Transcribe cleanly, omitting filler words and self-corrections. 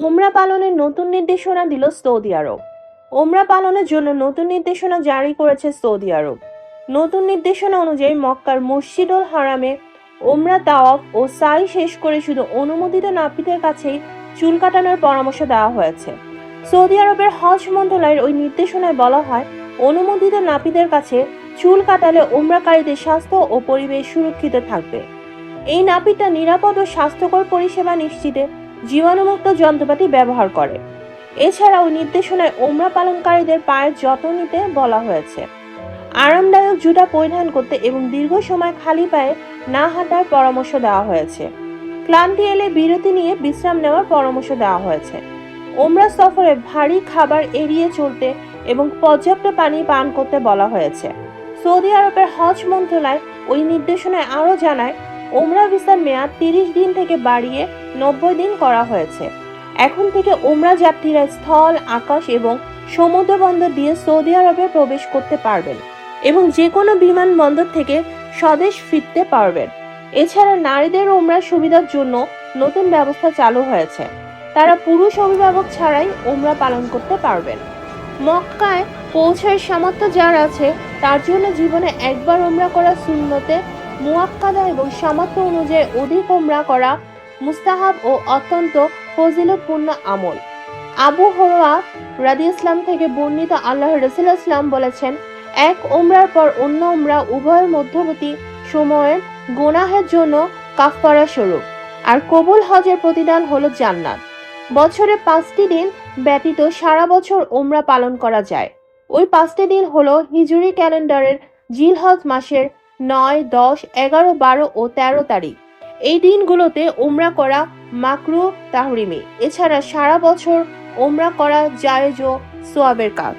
ওমরা পালনের নতুন নির্দেশনা দিল সৌদি আরব। ওমরা পালনের জন্য নতুন নির্দেশনা জারি করেছে সৌদি আরব। নতুন নির্দেশনা অনুযায়ী মক্কার মসজিদুল হারামে ওমরা তাওয়াফ ও সাই শেষ করে শুধু অনুমোদিত নাপিতের কাছেই চুল কাটানোর পরামর্শ দেওয়া হয়েছে। সৌদি আরবের হজ মন্ত্রণালয়ের ওই নির্দেশনায় বলা হয়, অনুমোদিত নাপিতের কাছে চুল কাটালে ওমরাকারীদের স্বাস্থ্য ও পরিবেশ সুরক্ষিত থাকবে। এই নাপিতটা নিরাপদ ও স্বাস্থ্যকর পরিষেবা নিশ্চিতে জীবাণুমুক্ত যন্ত্রপাতি ব্যবহার করে। এছাড়াও নির্দেশনায় ওমরা পালনকারীদের পায়ের যত্ন নিতে বলা হয়েছে। আরামদায়ক জুতা পরিধান করতে এবং দীর্ঘ সময় খালি পায়ে না হাঁটার পরামর্শ দেওয়া হয়েছে। ক্লান্তি এলে বিরতি নিয়ে বিশ্রাম নেওয়ার পরামর্শ দেওয়া হয়েছে। ওমরা সফরে ভারী খাবার এড়িয়ে চলতে এবং পর্যাপ্ত পানি পান করতে বলা হয়েছে। সৌদি আরবের হজ মন্ত্রণালয় ওই নির্দেশনায় আরও জানায়, ওমরা ভিসার মেয়াদ 30 দিন থেকে বাড়িয়ে 90 দিন করা হয়েছে। এখন থেকে ওমরা যাত্রীরা স্থল, আকাশ এবং সমুদ্র বন্দর দিয়ে সৌদি আরবে প্রবেশ করতে পারবেন এবং যে কোনো বিমানবন্দর থেকে স্বদেশ ফিরতে পারবেন। এছাড়া নারীদের ওমরা সুবিধার জন্য নতুন ব্যবস্থা চালু হয়েছে। তারা পুরুষ অভিভাবক ছাড়াই ওমরা পালন করতে পারবেন। মক্কায় পৌঁছার সামর্থ্য যার আছে তার জন্য জীবনে একবার ওমরা করা সুন্নতে মুআক্কাদা এবং সামর্থ্য অনুযায়ী অধিক ওমরা করা মুস্তাহাব ও অত্যন্ত ফজিলতপূর্ণ আমল। আবু হুরায়রা রাদিয়াল্লাহু থেকে বর্ণিত, আল্লাহর রাসূল সাল্লাল্লাহু আলাইহি বলেছেন, এক ওমরার পর অন্য ওমরা উভয়ের মধ্যবর্তী সময়ের গুনাহের জন্য কাফফারা স্বরূপ, আর কবুল হজের প্রতিদান হলো জান্নাত। বছরে 5টি দিন ব্যতীত সারা বছর ওমরা পালন করা যায়। ওই 5টি দিন হলো হিজরি ক্যালেন্ডারের জিলহজ মাসের 9, 10, 11, 12 ও 13 তারিখ। এই দিনগুলোতে ওমরা করা মাকরুহ তাহরিমি। এছাড়া সারা বছর ওমরা করা জায়েজ ও সওয়াবের কাজ।